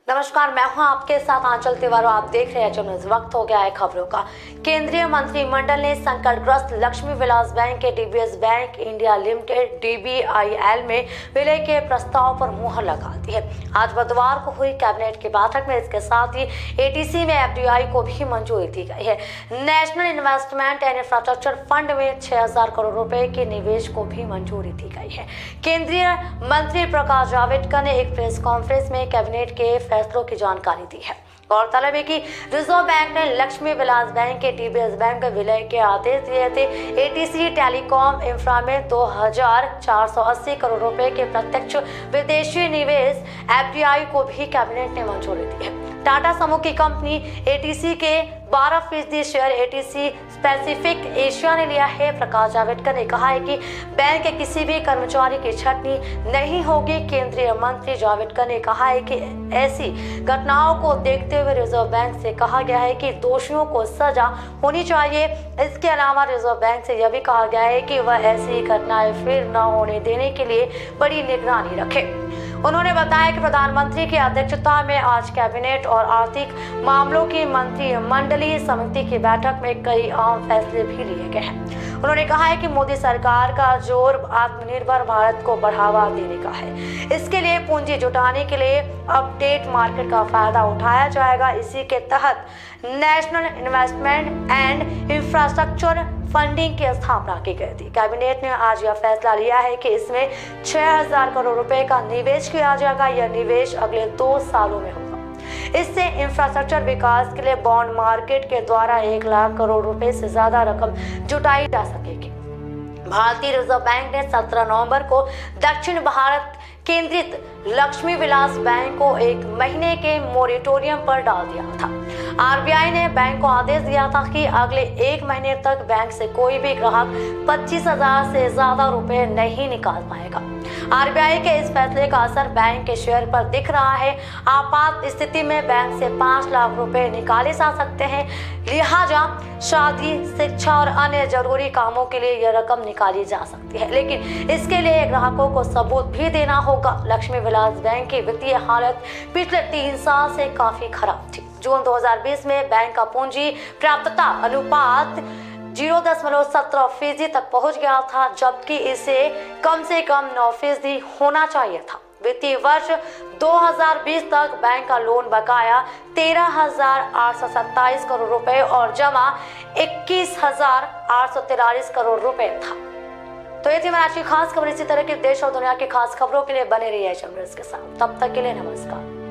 नमस्कार, मैं हूं आपके साथ आंचल तिवारी। आप देख रहे हैं जर्नलिस्ट। वक्त हो गया है खबरों का। केंद्रीय मंत्रिमंडल ने संकटग्रस्त लक्ष्मी विलास बैंक के डीबीएस बैंक इंडिया लिमिटेड डीबीआईएल में विलय के प्रस्ताव पर मुहर लगा दी है। आज बुधवार को हुई कैबिनेट की बैठक में इसके साथ ही एटीसी में एफडीआई को भी मंजूरी दी गई है। National investment and infrastructure fund में 6,000 करोड़ रुपए के निवेश को भी मंजूरी दी गई है। केंद्रीय मंत्री प्रकाश जावड़ेकर ने एक प्रेस कॉन्फ्रेंस में कैबिनेट के फैसलों की जानकारी दी है। गौरतलब है कि रिजर्व बैंक ने लक्ष्मी विलास बैंक के डीबीएस बैंक में विलय के आदेश दिए थे। एटीसी टेलीकॉम इंफ्रा में 2,480 करोड़ रुपए के प्रत्यक्ष विदेशी निवेश एफडीआई को भी कैबिनेट ने मंजूरी दी है। टाटा समूह की कंपनी एटीसी के 12% शेयर एटीसी पैसिफिक एशिया ने लिया है। प्रकाश जावड़ेकर ने कहा है कि बैंक के किसी भी कर्मचारी की छटनी नहीं होगी। केंद्रीय मंत्री जावड़ेकर ने कहा है कि ऐसी घटनाओं को देखते हुए रिजर्व बैंक से कहा गया है कि दोषियों को सजा होनी चाहिए। इसके अलावा रिजर्व बैंक से यह भी कहा गया है कि वह ऐसी घटनाएं फिर न होने देने के लिए बड़ी निगरानी रखे। उन्होंने बताया कि प्रधानमंत्री की अध्यक्षता में आज कैबिनेट और आर्थिक मामलों की मंत्रिमंडलीय समिति की बैठक में कई अहम फैसले भी लिए गए हैं। उन्होंने कहा है कि मोदी सरकार का जोर आत्मनिर्भर भारत को बढ़ावा देने का है। इसके लिए पूंजी जुटाने के लिए अपडेट मार्केट का फायदा उठाया जाएगा। इसी के तहत national investment and infrastructure funding की स्थापना की गई थी। कैबिनेट ने आज यह फैसला लिया है कि इसमें 6,000 करोड़ रुपए का निवेश किया जाएगा। यह निवेश अगले 2 सालों में होगा। इससे इंफ्रास्ट्रक्चर विकास के लिए बॉन्ड मार्केट के द्वारा 1 लाख करोड़ रुपए से ज्यादा रकम जुटाई जा सकेगी। भारतीय रिजर्व बैंक ने 17 नवंबर को दक्षिण भारत केंद्रित लक्ष्मी विलास बैंक को 1 महीने के मोरेटोरियम पर डाल दिया था। आरबीआई ने बैंक को आदेश दिया था कि अगले 1 महीने तक बैंक से कोई भी ग्राहक 25,000 से ज्यादा रुपए नहीं निकाल पाएगा। आरबीआई के इस फैसले का असर बैंक के शेयर पर दिख रहा है। आपात स्थिति में बैंक से 5 लाख रुपए निकाले जा सकते हैं। लिहाजा शादी, शिक्षा और अन्य जरूरी कामों के लिए यह रकम निकाली जा सकती है, लेकिन इसके लिए ग्राहकों को सबूत भी देना होगा। लक्ष्मी विलास बैंक की वित्तीय हालत पिछले 3 साल से काफी खराब थी। जून 2020 में बैंक का पूंजी प्राप्तता अनुपात 0.17% तक पहुंच गया था, जबकि इसे कम से कम 9% होना चाहिए था। वित्तीय वर्ष 2020 तक बैंक का लोन बकाया 13,827 करोड़ रुपए और जमा 21,843 करोड़ रुपए था। तो ये थी हमारी आज की खास खबर। इसी तरह की देश और दुनिया की खास खबरों के लिए बने रहिए जर्नलिस्ट के साथ। तब तक के लिए नमस्कार।